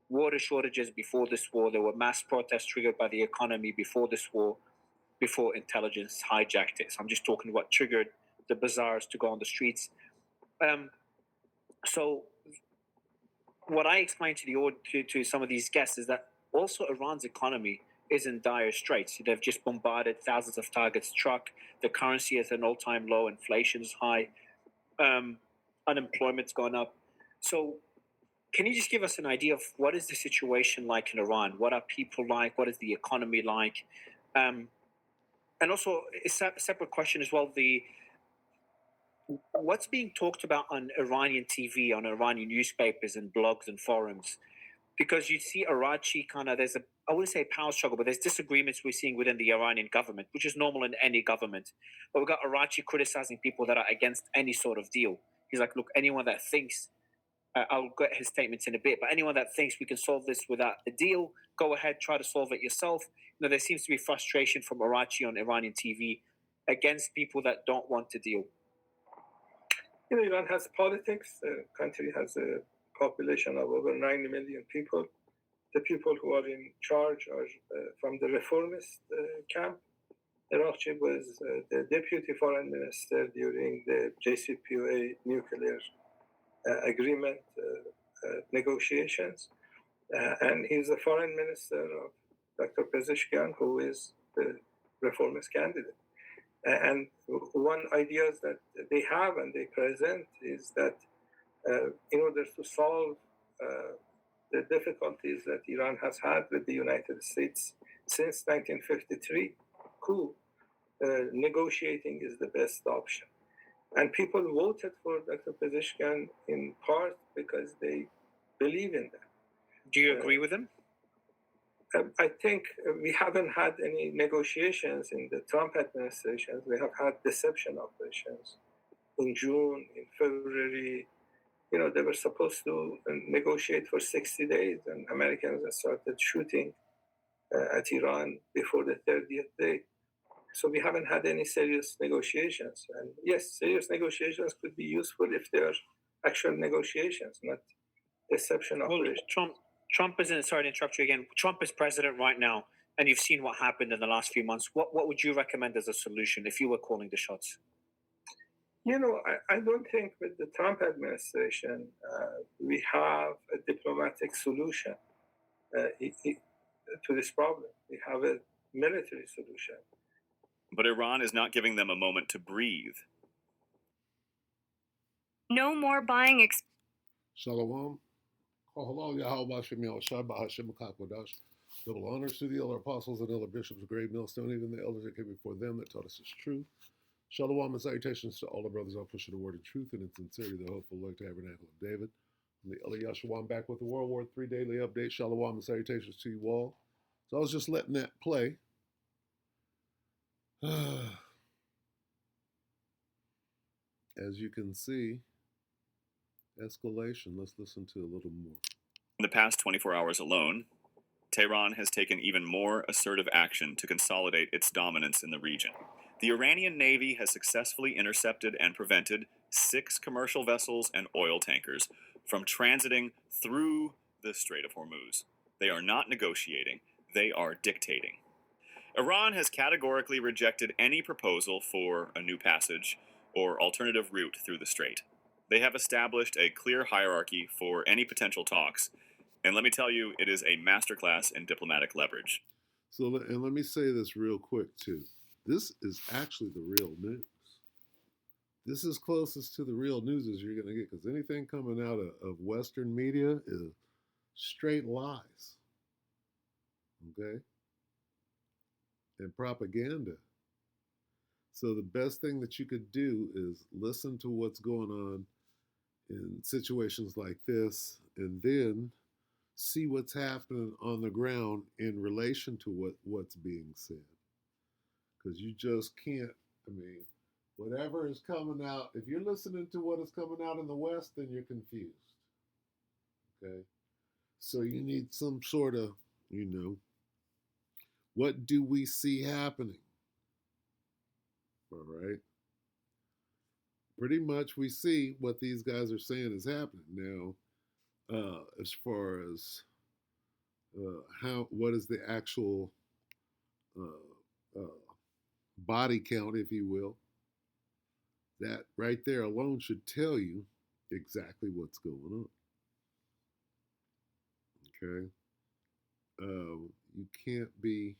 water shortages before this war. There were mass protests triggered by the economy before this war, before intelligence hijacked it. So I'm just talking what triggered the bazaars to go on the streets. Um, so what I explained to to some of these guests is that also Iran's economy is in dire straits. They've just bombarded thousands of targets struck. The currency is at an all-time low. Inflation is high. Um, Unemployment's gone up. So, can you just give us an idea of what is the situation like in Iran? What are people like? What is the economy like? Um, and also, a separate question as well: the what's being talked about on Iranian TV, on Iranian newspapers and blogs and forums, because you see Arachi kind of, there's a, I wouldn't say power struggle, but there's disagreements we're seeing within the Iranian government, which is normal in any government. But we've got Arachi criticizing people that are against any sort of deal. He's like, look, anyone that thinks, I'll get his statements in a bit, but anyone that thinks we can solve this without a deal, go ahead, try to solve it yourself. There seems to be frustration from Arachi on Iranian TV against people that don't want to deal. Iran has politics. The country has a population of over 90 million people. The people who are in charge are from the reformist camp. Araghchi was the deputy foreign minister during the JCPOA nuclear agreement negotiations. And he's the foreign minister of Dr. Pezeshkian, who is the reformist candidate. And one idea that they have and they present is that in order to solve the difficulties that Iran has had with the United States since 1953 coup, negotiating is the best option. And people voted for Dr. Pezeshkian in part because they believe in that. Do you agree with him? I think we haven't had any negotiations in the Trump administration. We have had deception operations in June, in February. They were supposed to negotiate for 60 days, and Americans started shooting at Iran before the 30th day. So we haven't had any serious negotiations. And yes, serious negotiations could be useful if they are actual negotiations, not deception operations. Trump is in, sorry to interrupt you again. Trump is president right now, and you've seen what happened in the last few months. What would you recommend as a solution if you were calling the shots? I don't think with the Trump administration we have a diplomatic solution to this problem. We have a military solution. But Iran is not giving them a moment to breathe. No more buying. Shalom. Double honors to the elder apostles and elder bishops of Great Millstone, even the elders that came before them that taught us its truth. Shalom and salutations to all the brothers all pushing the word of truth and in sincerity, the hopeful Lord Tabernacle of David. I'm the Elder Yashawan back with the WW3 Daily Update. Shalom and salutations to you all. So I was just letting that play. As you can see, escalation. Let's listen to a little more. In the past 24 hours alone, Tehran has taken even more assertive action to consolidate its dominance in the region. The Iranian Navy has successfully intercepted and prevented 6 commercial vessels and oil tankers from transiting through the Strait of Hormuz. They are not negotiating, they are dictating. Iran has categorically rejected any proposal for a new passage or alternative route through the strait. They have established a clear hierarchy for any potential talks, and let me tell you, it is a masterclass in diplomatic leverage. So, and let me say this real quick, too. This is actually the real news. This is closest to the real news as you're going to get, because anything coming out of Western media is straight lies. Okay? And propaganda. So the best thing that you could do is listen to what's going on in situations like this, and then see what's happening on the ground in relation to what's being said. Because you just can't, whatever is coming out, if you're listening to what is coming out in the West, then you're confused. Okay? So you need some sort of, what do we see happening? All right? Pretty much we see what these guys are saying is happening. Now, as far as what is the actual uh, uh, body count, if you will. That right there alone should tell you exactly what's going on. Okay, you can't be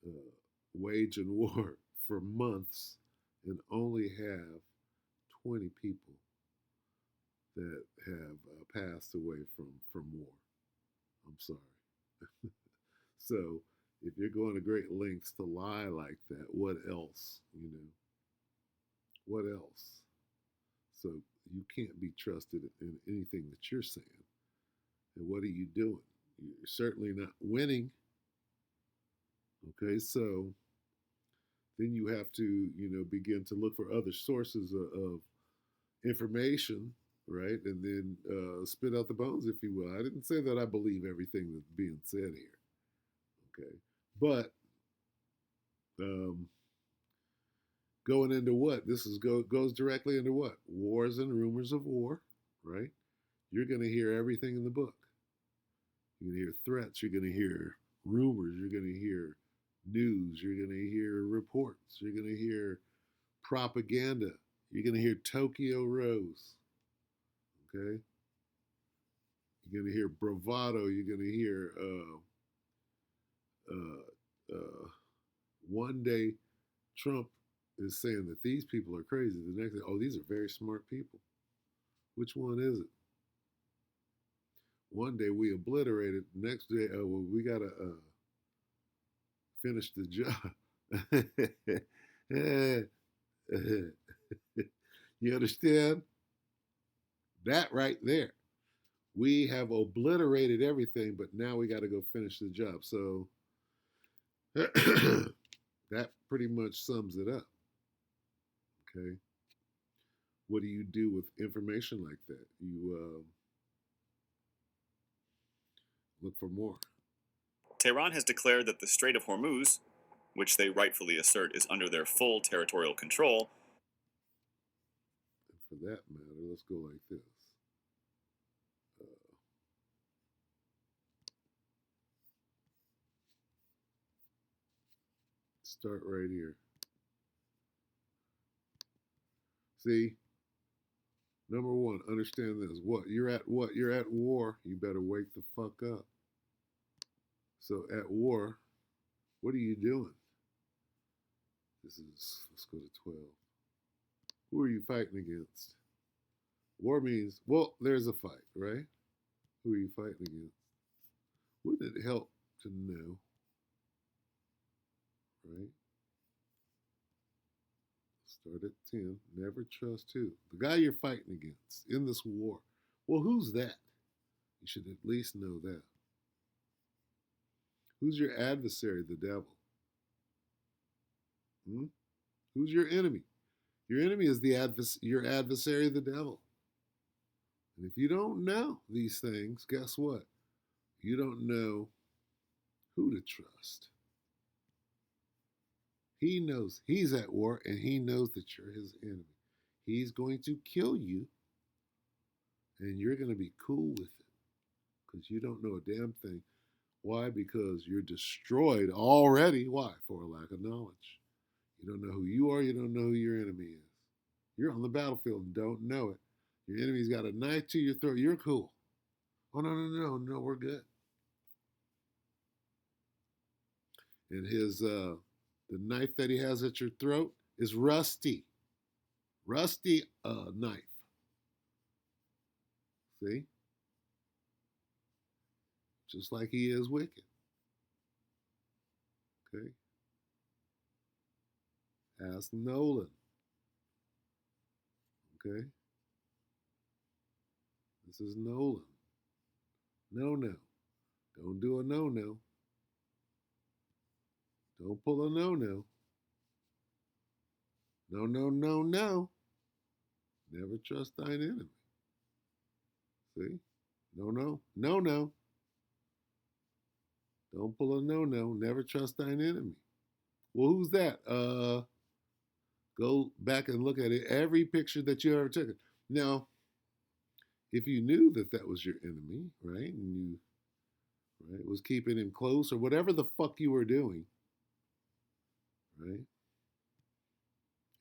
uh, waging war for months and only have 20 people that have passed away from war. I'm sorry. So if you're going to great lengths to lie like that, what else? What else? So you can't be trusted in anything that you're saying. And what are you doing? You're certainly not winning. Okay, so then you have to, begin to look for other sources of information, right? And then spit out the bones, if you will. I didn't say that I believe everything that's being said here, okay? But um, going into what? This goes directly into what? Wars and rumors of war, right? You're going to hear everything in the book. You're going to hear threats. You're going to hear rumors. You're going to hear news. You're going to hear reports. You're going to hear propaganda. You're going to hear Tokyo Rose. Okay? You're going to hear bravado. You're going to hear one day Trump is saying that these people are crazy. The next day, oh, these are very smart people. Which one is it? One day we obliterate it. The next day, well, we got to finish the job. You understand? That right there. We have obliterated everything, but now we got to go finish the job. So that pretty much sums it up. Okay. What do you do with information like that? You look for more. Tehran has declared that the Strait of Hormuz, which they rightfully assert is under their full territorial control. And for that matter, let's go like this. Start right here. See, number one, understand this. What? You're at war. You better wake the fuck up. So at war, what are you doing? Let's go to 12. Who are you fighting against? War means, well, there's a fight, right? Who are you fighting against? Wouldn't it help to know, right? Start at 10. Never trust who? The guy you're fighting against in this war. Well, who's that? You should at least know that. Who's your adversary? The devil. Who's your enemy? Your enemy is your adversary, the devil. And if you don't know these things, guess what? You don't know who to trust. He knows he's at war and he knows that you're his enemy. He's going to kill you and you're going to be cool with it because you don't know a damn thing. Why? Because you're destroyed already. Why? For a lack of knowledge. You don't know who you are. You don't know who your enemy is. You're on the battlefield and don't know it. Your enemy's got a knife to your throat. You're cool. Oh, no, we're good. And the knife that he has at your throat is rusty. Rusty knife. See? Just like he is wicked. Okay? Ask Nolan. Okay? This is Nolan. No. Don't do a no. Don't pull a no. No. Never trust thine enemy. See? No. Don't pull a no. Never trust thine enemy. Well, who's that? Go back and look at it. Every picture that you ever took. Now, if you knew that was your enemy, right, and right? It was keeping him close or whatever the fuck you were doing, right?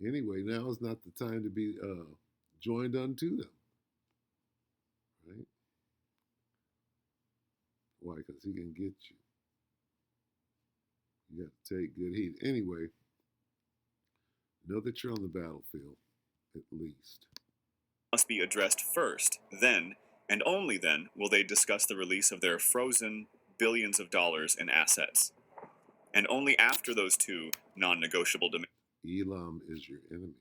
Anyway, now is not the time to be joined unto them, right? Why? Because he can get you. You got to take good heed. Anyway, know that you're on the battlefield, at least. Must be addressed first. Then, and only then, will they discuss the release of their frozen billions of dollars in assets. And only after those two non-negotiable demands Elam is your enemy.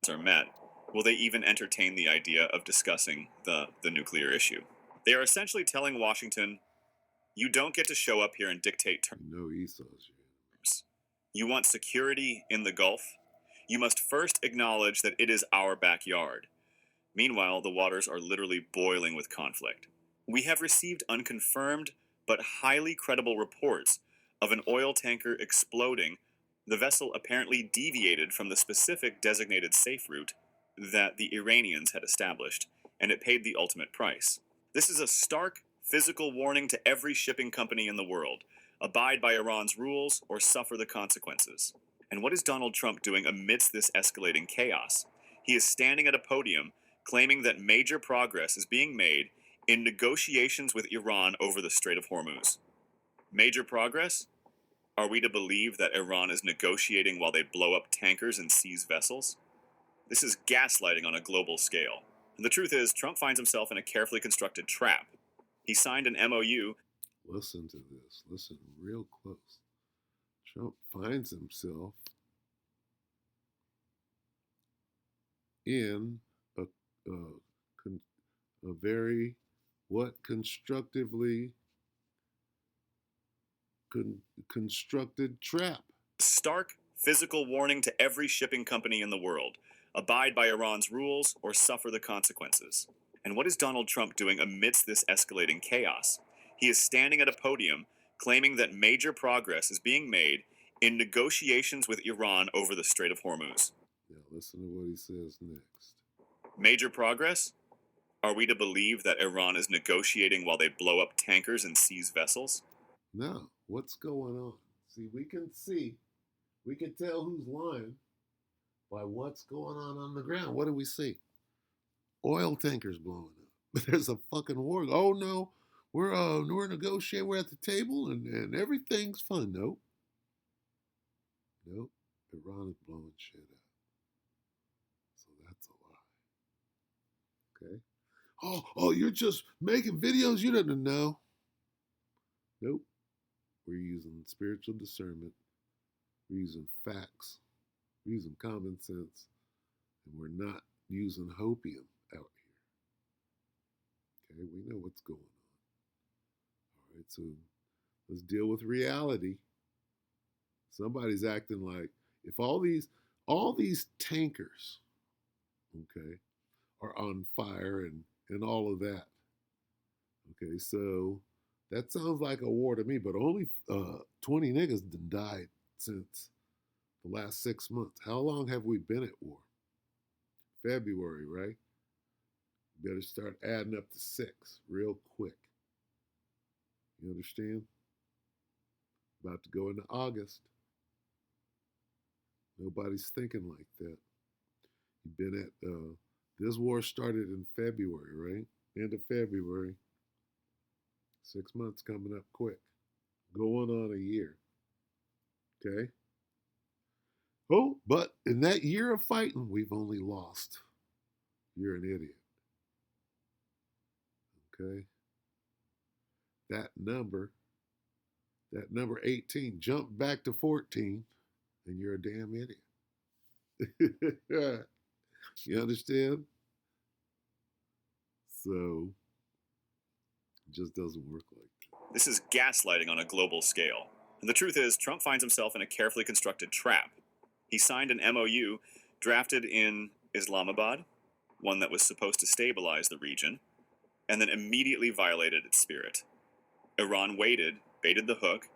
are met will they even entertain the idea of discussing the nuclear issue. They are essentially telling Washington, you don't get to show up here and dictate terms. You know Esau's your enemy. You want security in the Gulf? You must first acknowledge that it is our backyard. Meanwhile, the waters are literally boiling with conflict. We have received unconfirmed but highly credible reports of an oil tanker exploding. The vessel apparently deviated from the specific designated safe route that the Iranians had established, and it paid the ultimate price. This is a stark physical warning to every shipping company in the world. Abide by Iran's rules or suffer the consequences. And what is Donald Trump doing amidst this escalating chaos? He is standing at a podium claiming that major progress is being made in negotiations with Iran over the Strait of Hormuz. Major progress? Are we to believe that Iran is negotiating while they blow up tankers and seize vessels? This is gaslighting on a global scale. And the truth is, Trump finds himself in a carefully constructed trap. He signed an MOU. Listen to this. Listen real close. Trump finds himself in a, a very constructively constructed trap. Stark physical warning to every shipping company in the world. Abide by Iran's rules or suffer the consequences. And what is Donald Trump doing amidst this escalating chaos? He is standing at a podium claiming that major progress is being made in negotiations with Iran over the Strait of Hormuz. Now listen to what he says next. Major progress? Are we to believe that Iran is negotiating while they blow up tankers and seize vessels? No. What's going on? See, we can tell who's lying by what's going on the ground. What do we see? Oil tankers blowing up. There's a fucking war. Oh no, we're negotiating. We're at the table and everything's fun. Nope. Iran is blowing shit up. So that's a lie. Okay. Oh, you're just making videos. You don't know. Nope. We're using spiritual discernment. We're using facts. We're using common sense. And we're not using hopium out here. Okay, we know what's going on. All right, so let's deal with reality. Somebody's acting like if all these tankers, okay, are on fire and all of that. Okay, so that sounds like a war to me, but only 20 niggas died since the last 6 months. How long have we been at war? February, right? Better start adding up to 6 real quick. You understand? About to go into August. Nobody's thinking like that. You've been at, this war started in February, right? End of February. 6 months coming up quick. Going on a year. Okay? Oh, but in that year of fighting, we've only lost. You're an idiot. Okay? That number 18, jumped back to 14, and you're a damn idiot. You understand? So, it just doesn't work like that. This is gaslighting on a global scale. And the truth is, Trump finds himself in a carefully constructed trap. He signed an MOU drafted in Islamabad, one that was supposed to stabilize the region, and then immediately violated its spirit. Iran waited, baited the hook,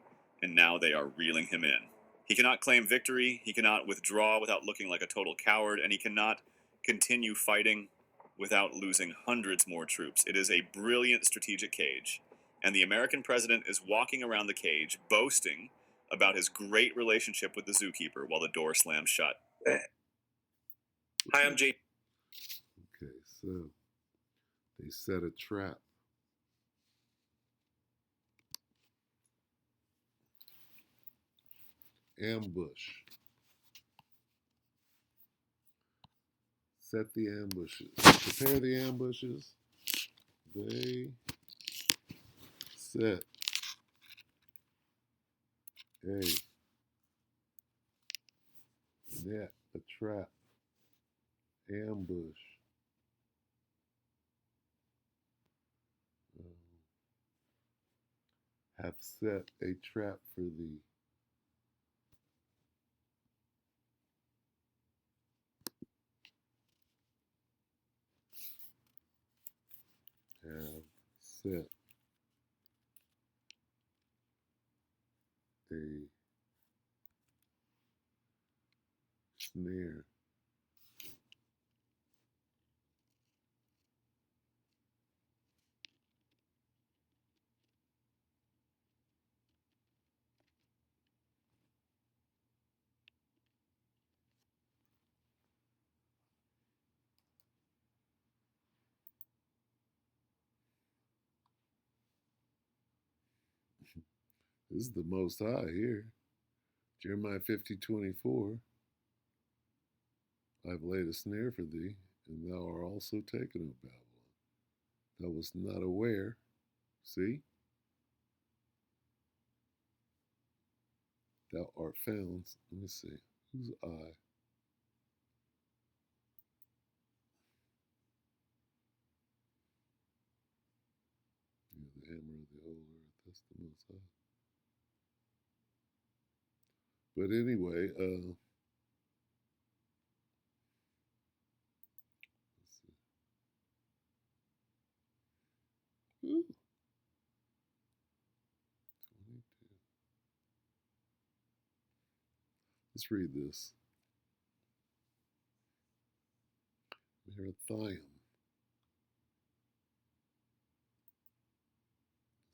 and now they are reeling him in. He cannot claim victory, he cannot withdraw without looking like a total coward, and he cannot continue fighting without losing hundreds more troops. It is a brilliant strategic cage. And the American president is walking around the cage, boasting about his great relationship with the zookeeper while the door slams shut. Hi, I'm Jay. Okay, so they set a trap. Ambush. Set the ambushes. Prepare the ambushes. They set a net, a trap, ambush. Have set a trap for thee. Have set a snare. This is the Most High here. Jeremiah 50:24. I've laid a snare for thee, and thou art also taken, O Babylon. Thou wast not aware. See? Thou art found. Let me see. Whose eye? Yeah, the hammer of the whole earth. That's the Most High. But anyway, let's see. Ooh, 22. Let's read this. Merathiam.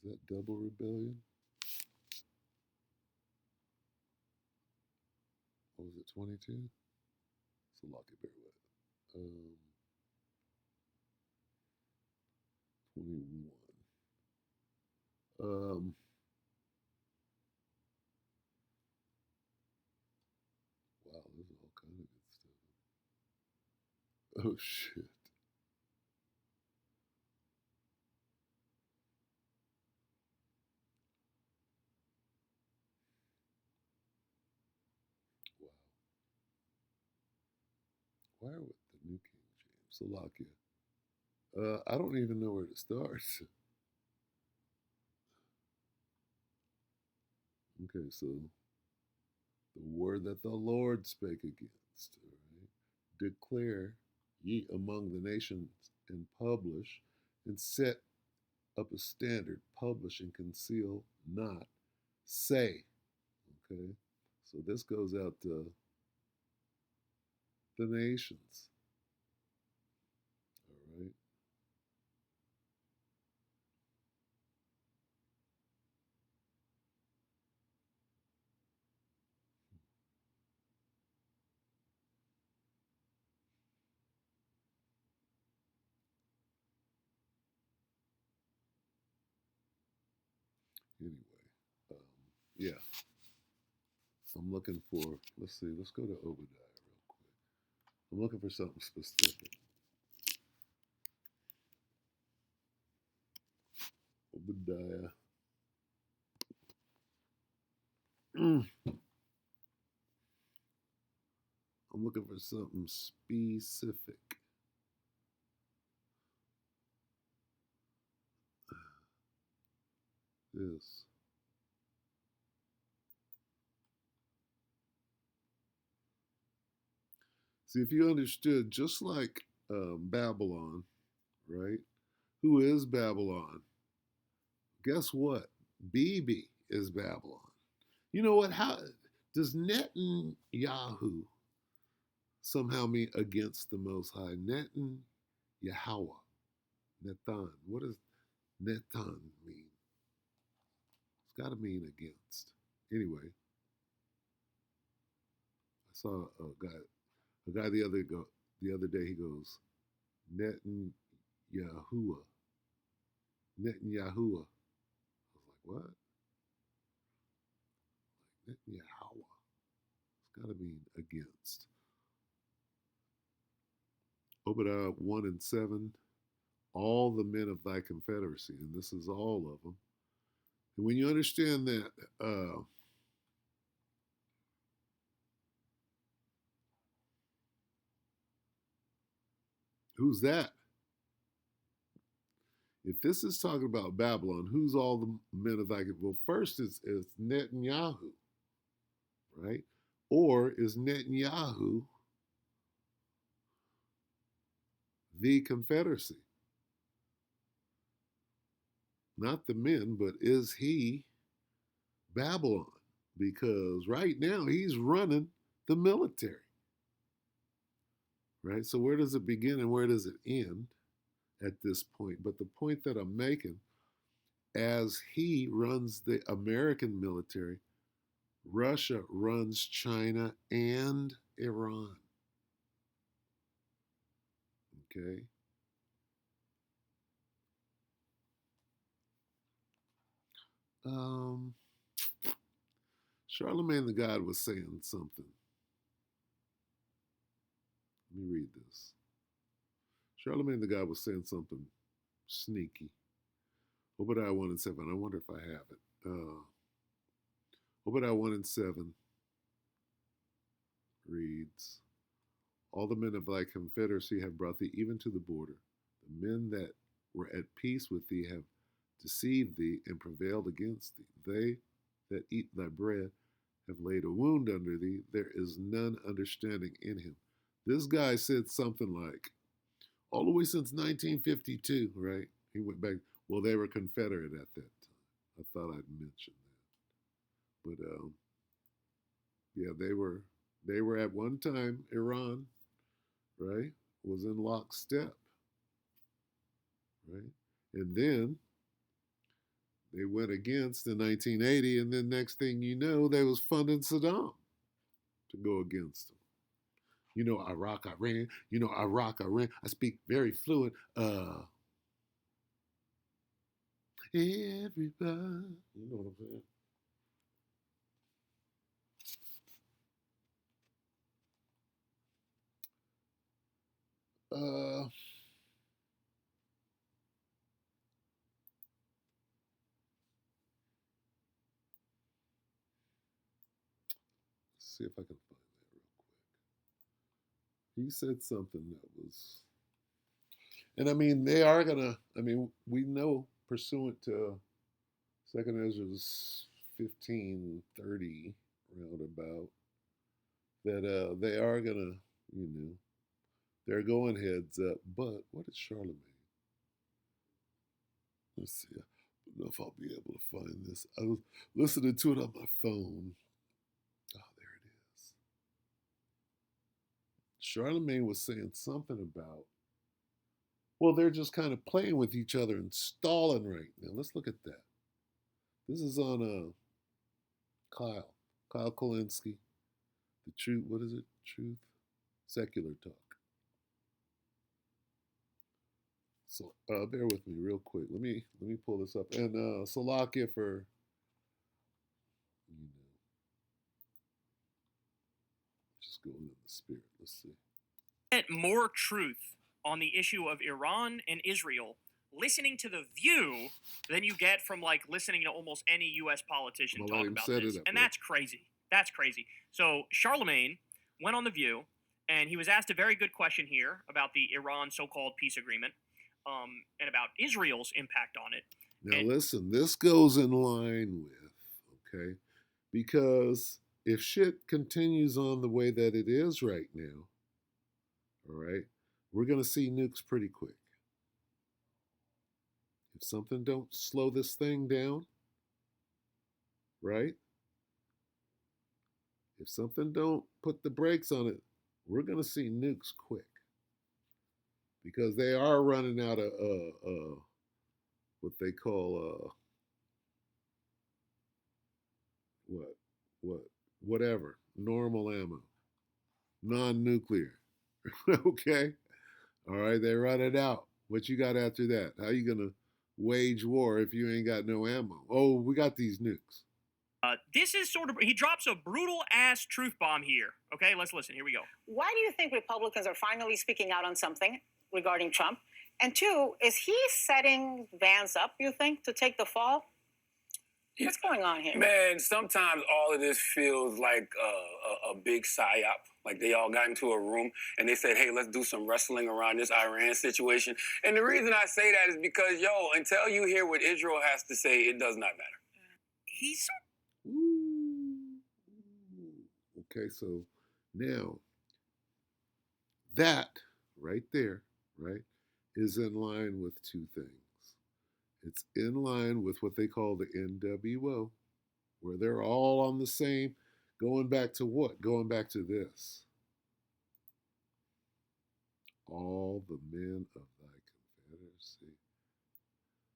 Is that double rebellion? What was it, 22? So Lucky Bear with 21. Wow, there's all kind of good stuff. Oh shit. Wow. Why are we the New King James? Salakia. I don't even know where to start. Okay, so the word that the Lord spake against, all right? Declare ye among the nations and publish and set up a standard, publish and conceal not, say. Okay, so this goes out to the nations. All right. Anyway, yeah, I'm looking for, let's see, let's go to Obadiah real quick. I'm looking for something specific. Obadiah. I'm looking for something specific. This. See, if you understood, just like Babylon, right? Who is Babylon? Guess what? BB is Babylon. You know what? How does Netanyahu somehow mean against the Most High? Netan Yahweh. Netan. What does Netan mean? It's got to mean against. Anyway, I saw a guy the other day. He goes, Netanyahu. Netanyahu. I was like, what? Netanyahu. It's got to mean against. Obadiah 1 and 7. All the men of thy confederacy, and this is all of them. And when you understand that, who's that? If this is talking about Babylon, who's all the men of thy confederacy? Well, first is Netanyahu, right? Or is Netanyahu the confederacy? Not the men, but is he Babylon? Because right now he's running the military, right? So where does it begin and where does it end at this point? But the point that I'm making, as he runs the American military, Russia runs China and Iran. Okay. Charlemagne the God was saying something. Let me read this. Charlemagne the God was saying something sneaky. Obadiah 1 and 7. I wonder if I have it. Obadiah 1 and 7 reads, all the men of thy confederacy have brought thee even to the border. The men that were at peace with thee have deceived thee and prevailed against thee. They that eat thy bread have laid a wound under thee. There is none understanding in him. This guy said something like, all the way since 1952, right? He went back. Well, they were Confederate at that time. I thought I'd mention that. But yeah, they were at one time, Iran, right, was in lockstep, right? And then they went against in 1980, and then next thing you know, they was funding Saddam to go against them. You know, Iraq, Iran. You know, Iraq, Iran. I speak very fluent. Everybody. You know what I'm saying? Let's see if I can find that real quick. He said something that was, and I mean, they are gonna. I mean, we know pursuant to Second Ezra's 15:30 roundabout that they are gonna, you know, they're going heads up. But what is Charlemagne? Let's see. I don't know if I'll be able to find this. I was listening to it on my phone. Oh, there it is. Charlemagne was saying something about, well, they're just kind of playing with each other and stalling right now. Let's look at that. This is on Kyle Kolinsky. The truth, what is it? Truth? Secular Talk. So bear with me real quick. Let me pull this up. And Salakia for, you know, just going in the spirit. Let's see. More truth on the issue of Iran and Israel listening to The View than you get from like listening to almost any U.S. politician talk about this. And that's crazy. That's crazy. So Charlemagne went on The View, and he was asked a very good question here about the Iran so-called peace agreement and about Israel's impact on it. Now listen, this goes in line with, okay, because if shit continues on the way that it is right now, all right, we're going to see nukes pretty quick. If something don't slow this thing down, right? If something don't put the brakes on it, we're going to see nukes quick. Because they are running out of what they call whatever, normal ammo, non-nuclear. Okay, all right, they run it out. What you got after that? How you gonna wage war if you ain't got no ammo? Oh, we got these nukes. This is sort of, he drops a brutal ass truth bomb here. Okay, let's listen. Here we go. Why do you think Republicans are finally speaking out on something regarding Trump? And two, is he setting Vance up, you think, to take the fall? What's going on here? Man, sometimes all of this feels like a big psyop. Like they all got into a room and they said, hey, let's do some wrestling around this Iran situation. And the reason I say that is because, until you hear what Israel has to say, it does not matter. He's Ooh. Okay, so now that right there, right, is in line with two things. It's in line with what they call the NWO, where they're all on the same, going back to what? Going back to this. All the men of thy confederacy.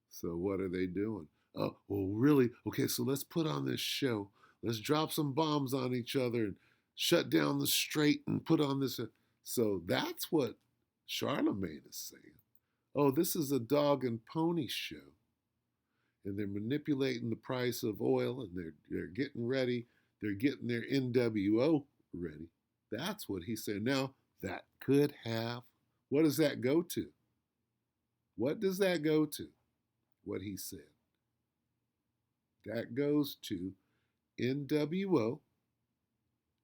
So what are they doing? Oh, well, really? Okay, so let's put on this show. Let's drop some bombs on each other and shut down the strait and put on this. So that's what Charlemagne is saying. Oh, this is a dog and pony show. And they're manipulating the price of oil and they're getting ready. They're getting their NWO ready. That's what he said. Now, that could have, what does that go to? What does that go to? What he said. That goes to NWO.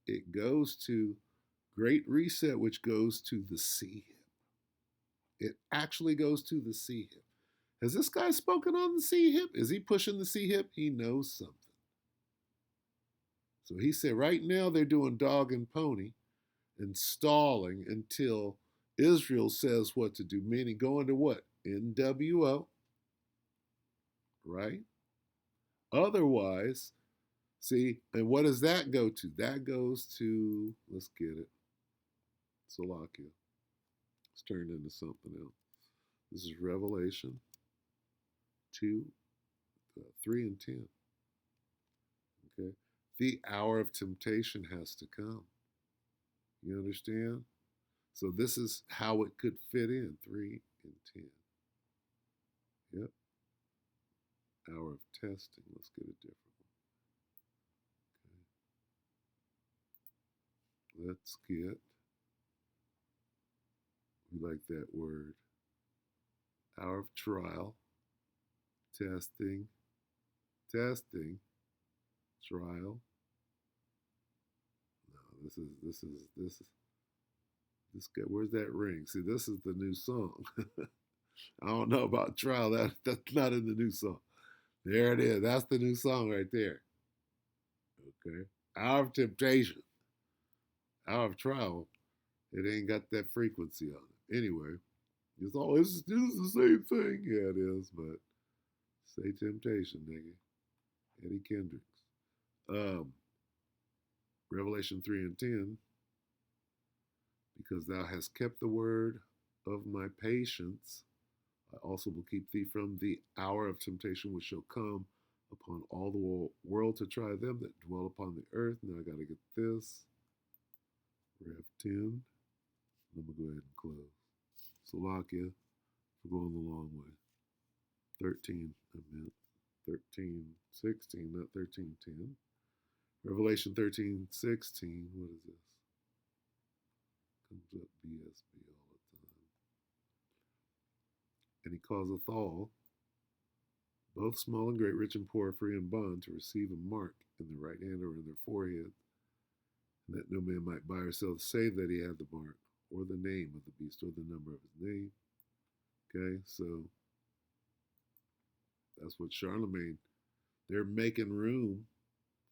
It goes to Great Reset, which goes to the CHIP. It actually goes to the CHIP. Has this guy spoken on the CHIP? Is he pushing the CHIP? He knows something. So he said right now they're doing dog and pony and stalling until Israel says what to do, meaning going to what? NWO, right? Otherwise, see, and what does that go to? That goes to, let's get it, Salakia. It's turned into something else. This is Revelation 2, 3 and 10. Okay. The hour of temptation has to come. You understand? So this is how it could fit in, 3 and 10. Yep. Hour of testing. Let's get a different one. Okay. Let's get, we like that word, hour of trial, testing, trial. No, this guy, where's that ring? See, this is the new song. I don't know about trial. That's not in the new song. There it is. That's the new song right there. Okay. Hour of temptation. Hour of trial. It ain't got that frequency on it. Anyway, it's all this is the same thing. Yeah, it is, but say temptation, nigga. Eddie Kendricks. Revelation 3 and 10. Because thou hast kept the word of my patience, I also will keep thee from the hour of temptation which shall come upon all the world to try them that dwell upon the earth. Now I got to get this. Rev 10. Let me go ahead and close. Salakia for going the long way. 13, I meant. 13:16, not 13:10. Revelation 13:16. What is this? Comes up BSB all the time. And he causeth all, both small and great, rich and poor, free and bond, to receive a mark in their right hand or in their forehead, and that no man might buy or sell save that he had the mark, or the name of the beast, or the number of his name. Okay, so that's what Charlemagne, they're making room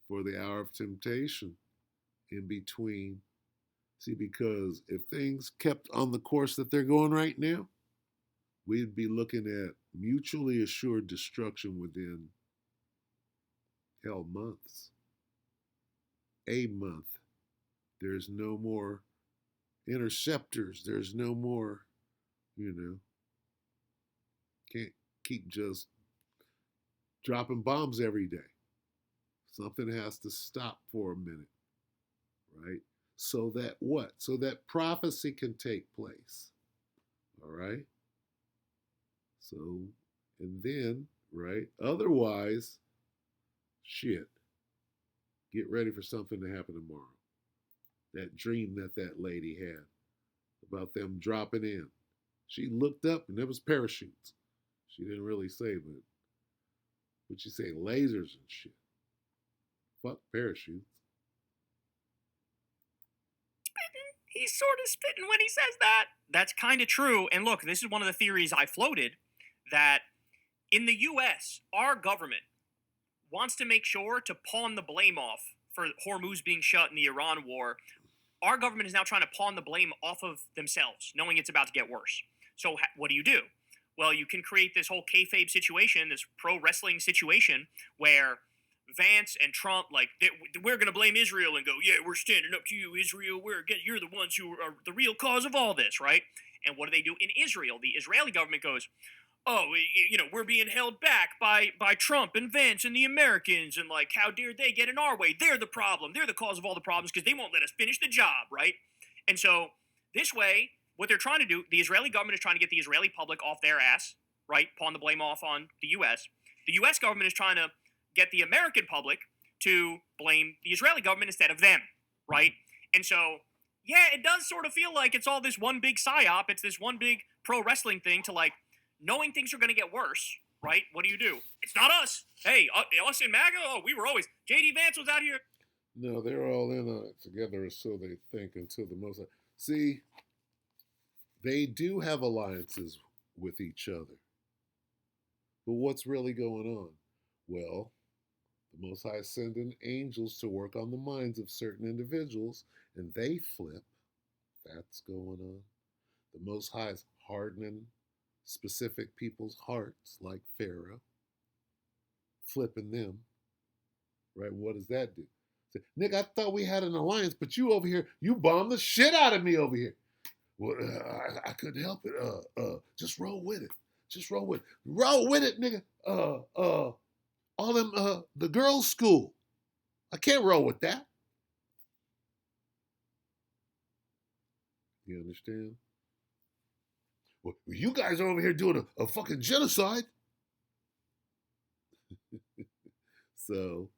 for the hour of temptation in between. See, because if things kept on the course that they're going right now, we'd be looking at mutually assured destruction within, hell, months. A month. There's no more interceptors. There's no more, can't keep just dropping bombs every day. Something has to stop for a minute, right? So that what? So that prophecy can take place. All right? So, and then, right? Otherwise, shit. Get ready for something to happen tomorrow. That dream that lady had about them dropping in. She looked up and there was parachutes. She didn't really say, but what'd she say? Lasers and shit. Fuck parachutes. He's sort of spitting when he says that. That's kind of true. And look, this is one of the theories I floated, that in the U.S., our government wants to make sure to pawn the blame off for Hormuz being shut in the Iran war. Our government is now trying to pawn the blame off of themselves, knowing it's about to get worse. So what do? Well, you can create this whole kayfabe situation, this pro wrestling situation where Vance and Trump, like, we're going to blame Israel and go, yeah, we're standing up to you, Israel. You're the ones who are the real cause of all this, right? And what do they do in Israel? The Israeli government goes, oh, we're being held back by Trump and Vance and the Americans, and like, how dare they get in our way? They're the problem. They're the cause of all the problems because they won't let us finish the job, right? And so this way, what they're trying to do, the Israeli government is trying to get the Israeli public off their ass, right? Pawn the blame off on the U.S. The U.S. government is trying to get the American public to blame the Israeli government instead of them, right? And so, yeah, it does sort of feel like it's all this one big psyop. It's this one big pro wrestling thing to, like, knowing things are going to get worse, right? What do? It's not us. Hey, us in MAGA? Oh, we were always. J.D. Vance was out here. No, they're all in on it together, or so they think, until the most. See, they do have alliances with each other. But what's really going on? Well, the Most High is sending angels to work on the minds of certain individuals, and they flip. That's going on. The Most High is hardening specific people's hearts, like Pharaoh, flipping them. Right? What does that do? Say, Nick, I thought we had an alliance, but you over here, you bombed the shit out of me over here. Well, I couldn't help it. Just roll with it. Just roll with it. Roll with it, nigga. All them, the girls' school. I can't roll with that. You understand? Well, you guys are over here doing a fucking genocide. So,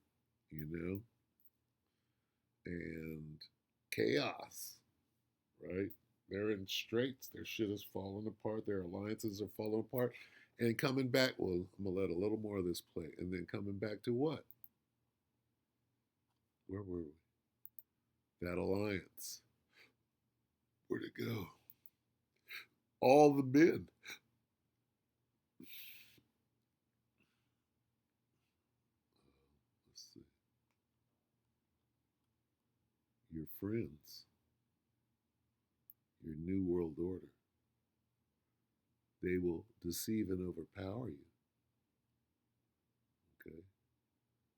and chaos, right? They're in straits. Their shit is falling apart. Their alliances are falling apart. And coming back, well, I'm going to let a little more of this play. And then coming back to what? Where were we? That alliance. Where'd it go? All the men. Let's see. Your friends. Your new world order. They will deceive and overpower you. Okay?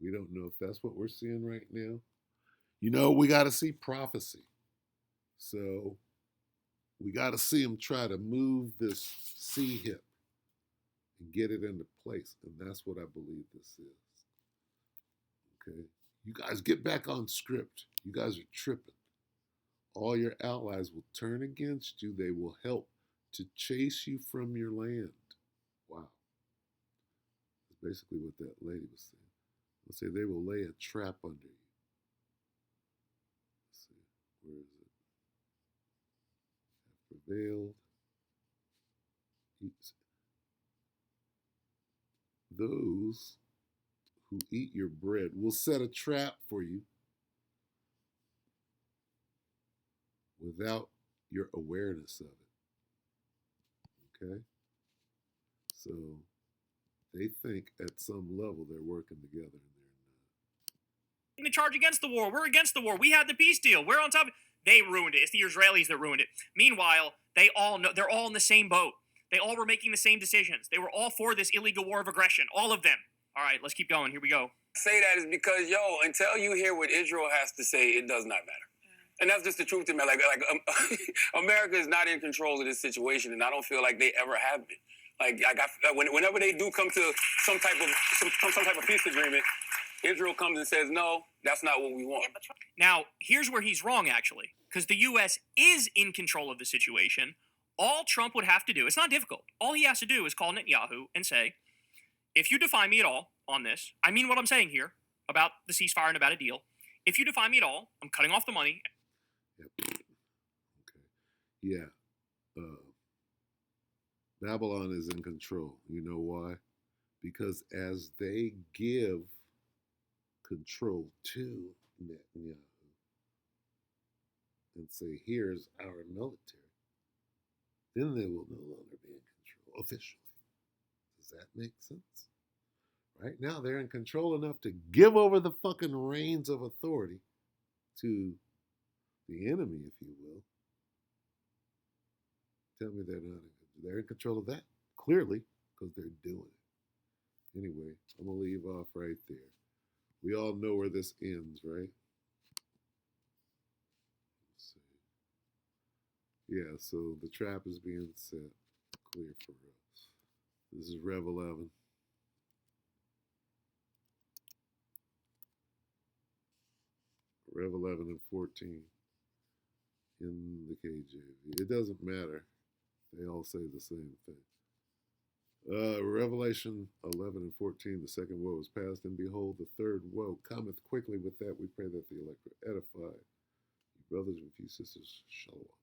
We don't know if that's what we're seeing right now. We got to see prophecy. So we got to see them try to move this C hip and get it into place. And that's what I believe this is. Okay? You guys get back on script. You guys are tripping. All your allies will turn against you. They will help to chase you from your land. Wow. That's basically what that lady was saying. Let's say they will lay a trap under you. Let's see. Where is it? Have prevailed. Those who eat your bread will set a trap for you without your awareness of it. Okay? So they think at some level they're working together and they're not. The charge against the war. We're against the war. We had the peace deal. We're on top of it. They ruined it. It's the Israelis that ruined it. Meanwhile, they all know they're all in the same boat. They all were making the same decisions. They were all for this illegal war of aggression. All of them. All right, let's keep going. Here we go. Say that is because, until you hear what Israel has to say, it does not matter. And that's just the truth to me. Like America is not in control of this situation, and I don't feel like they ever have been. Whenever they do come to some type of peace agreement, Israel comes and says, no, that's not what we want. Now, here's where he's wrong, actually, because the U.S. is in control of the situation. All Trump would have to do, it's not difficult. All he has to do is call Netanyahu and say, if you defy me at all on this, I mean what I'm saying here about the ceasefire and about a deal. If you defy me at all, I'm cutting off the money. Yep. Okay. Yeah. Babylon is in control. You know why? Because as they give control to Netanyahu and say, here's our military, then they will no longer be in control officially. Does that make sense? Right now, they're in control enough to give over the fucking reins of authority to the enemy, if you will. Tell me they're in control of that, clearly, because they're doing it. Anyway, I'm going to leave off right there. We all know where this ends, right? Let's see. Yeah, so the trap is being set clear for us. This is Rev 11. Rev 11 and 14 in the KJV. It doesn't matter. They all say the same thing. Revelation 11 and 14, the second woe is past, and behold, the third woe cometh quickly. With that, we pray that the elect are edified. Brothers and few sisters, shalom.